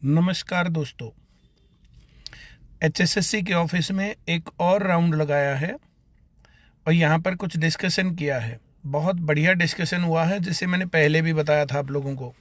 नमस्कार दोस्तों। एचएसएससी के ऑफिस में एक और राउंड लगाया है और यहाँ पर कुछ डिस्कशन किया है। बहुत बढ़िया डिस्कशन हुआ है, जिसे मैंने पहले भी बताया था आप लोगों को।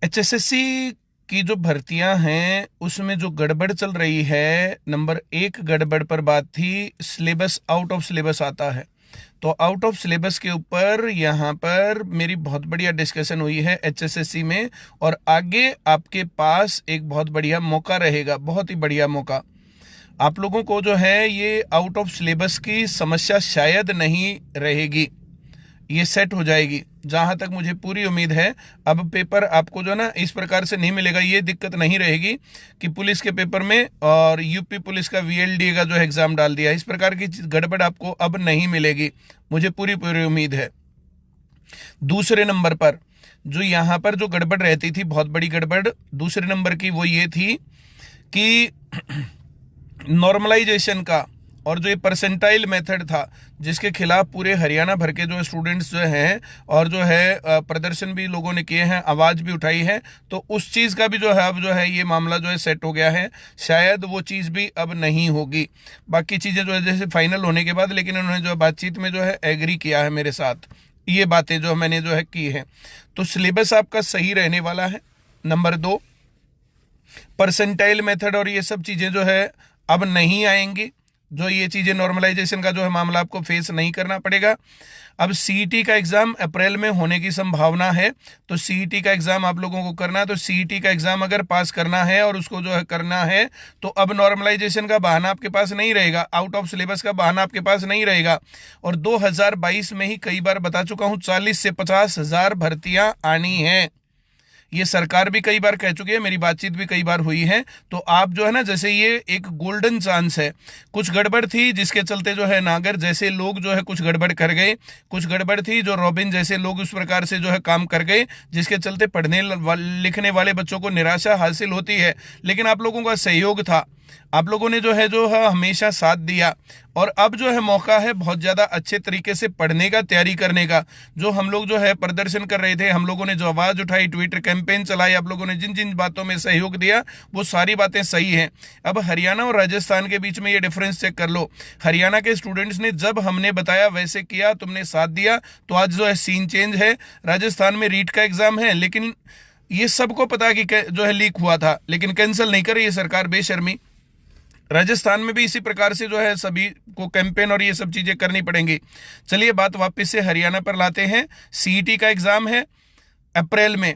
एचएसएससी की जो भर्तियां हैं उसमें जो गड़बड़ चल रही है, नंबर एक गड़बड़ पर बात थी, सिलेबस आउट ऑफ सिलेबस आता है। तो आउट ऑफ सिलेबस के ऊपर यहाँ पर मेरी बहुत बढ़िया डिस्कशन हुई है एचएसएससी में। और आगे आपके पास एक बहुत बढ़िया मौका रहेगा, बहुत ही बढ़िया मौका। आप लोगों को जो है ये आउट ऑफ सिलेबस की समस्या शायद नहीं रहेगी, ये सेट हो जाएगी जहां तक मुझे पूरी उम्मीद है। अब पेपर आपको जो ना इस प्रकार से नहीं मिलेगा, ये दिक्कत नहीं रहेगी कि पुलिस के पेपर में और यूपी पुलिस का वीएलडी का जो एग्जाम डाल दिया, इस प्रकार की गड़बड़ आपको अब नहीं मिलेगी, मुझे पूरी पूरी उम्मीद है। दूसरे नंबर पर जो यहाँ पर जो गड़बड़ रहती थी, बहुत बड़ी गड़बड़ दूसरे नंबर की, वो ये थी कि नॉर्मलाइजेशन का और जो ये परसेंटाइल मेथड था, जिसके खिलाफ पूरे हरियाणा भर के जो स्टूडेंट्स जो हैं और जो है प्रदर्शन भी लोगों ने किए हैं, आवाज़ भी उठाई है, तो उस चीज़ का भी जो है अब जो है ये मामला जो है सेट हो गया है। शायद वो चीज़ भी अब नहीं होगी, बाकी चीज़ें जो है जैसे फाइनल होने के बाद, लेकिन उन्होंने जो बातचीत में जो है एग्री किया है मेरे साथ, ये बातें जो मैंने जो है की है। तो सिलेबस आपका सही रहने वाला है। नंबर दो, परसेंटाइल मेथड और ये सब चीज़ें जो है अब नहीं आएंगी, जो ये चीज़ें नॉर्मलाइजेशन का जो है मामला आपको फेस नहीं करना पड़ेगा। अब सीईटी का एग्ज़ाम अप्रैल में होने की संभावना है, तो सीईटी का एग्ज़ाम आप लोगों को करना है। तो सीईटी का एग्ज़ाम अगर पास करना है और उसको जो है करना है, तो अब नॉर्मलाइजेशन का बहाना आपके पास नहीं रहेगा, आउट ऑफ सिलेबस का बहाना आपके पास नहीं रहेगा। और 2022 में ही कई बार बता चुका हूँ, 40 से 50 हज़ार भर्तियाँ आनी हैं। ये सरकार भी कई बार कह चुकी है, मेरी बातचीत भी कई बार हुई है। तो आप जो है ना, जैसे ये एक गोल्डन चांस है। कुछ गड़बड़ थी जिसके चलते जो है नागर जैसे लोग जो है कुछ गड़बड़ कर गए, कुछ गड़बड़ थी जो रॉबिन जैसे लोग उस प्रकार से जो है काम कर गए, जिसके चलते पढ़ने लिखने वाले बच्चों को निराशा हासिल होती है। लेकिन आप लोगों का सहयोग था, आप लोगों ने जो है हमेशा साथ दिया। और अब जो है मौका है बहुत ज़्यादा अच्छे तरीके से पढ़ने का, तैयारी करने का। जो हम लोग जो है प्रदर्शन कर रहे थे, हम लोगों ने जो आवाज़ उठाई, ट्विटर कैंपेन चलाई, आप लोगों ने जिन जिन बातों में सहयोग दिया, वो सारी बातें सही हैं। अब हरियाणा और राजस्थान के बीच में ये डिफरेंस चेक कर लो। हरियाणा के स्टूडेंट्स ने जब हमने बताया वैसे किया, तुमने साथ दिया, तो आज जो है सीन चेंज है। राजस्थान में रीट का एग्जाम है, लेकिन ये सबको पता है कि जो है लीक हुआ था, लेकिन कैंसिल नहीं कर रही है सरकार, बेशर्मी। राजस्थान में भी इसी प्रकार से जो है सभी को कैंपेन और ये सब चीजें करनी पड़ेंगी। चलिए बात वापस से हरियाणा पर लाते हैं। सीईटी का एग्जाम है अप्रैल में।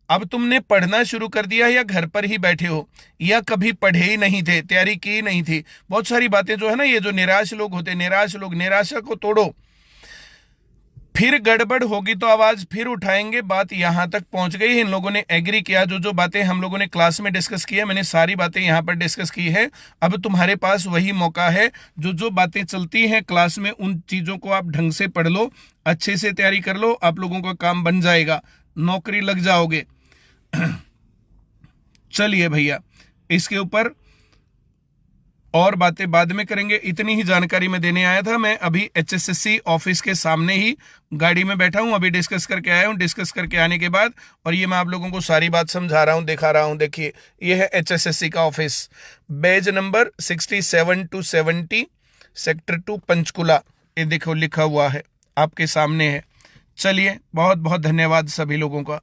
अब तुमने पढ़ना शुरू कर दिया या घर पर ही बैठे हो, या कभी पढ़े ही नहीं थे, तैयारी की नहीं थी। बहुत सारी बातें जो है ना, ये जो निराश लोग होते, निराश लोग, निराशा को तोड़ो। फिर गड़बड़ होगी तो आवाज फिर उठाएंगे। बात यहां तक पहुंच गई है, इन लोगों ने एग्री किया। जो जो बातें हम लोगों ने क्लास में डिस्कस की है, मैंने सारी बातें यहां पर डिस्कस की है। अब तुम्हारे पास वही मौका है, जो जो बातें चलती हैं क्लास में, उन चीजों को आप ढंग से पढ़ लो, अच्छे से तैयारी कर लो, आप लोगों का काम बन जाएगा, नौकरी लग जाओगे। चलिए भैया, इसके ऊपर और बातें बाद में करेंगे। इतनी ही जानकारी मैं देने आया था। मैं अभी एचएसएससी ऑफिस के सामने ही गाड़ी में बैठा हूं, अभी डिस्कस करके आया हूं। डिस्कस करके आने के बाद और ये मैं आप लोगों को सारी बात समझा रहा हूं, दिखा रहा हूं। देखिए, ये है एचएसएससी का office, bays number 67 to 70, sector 2 Panchkula. ये देखो लिखा हुआ है, आपके सामने है। चलिए, बहुत बहुत धन्यवाद सभी लोगों का।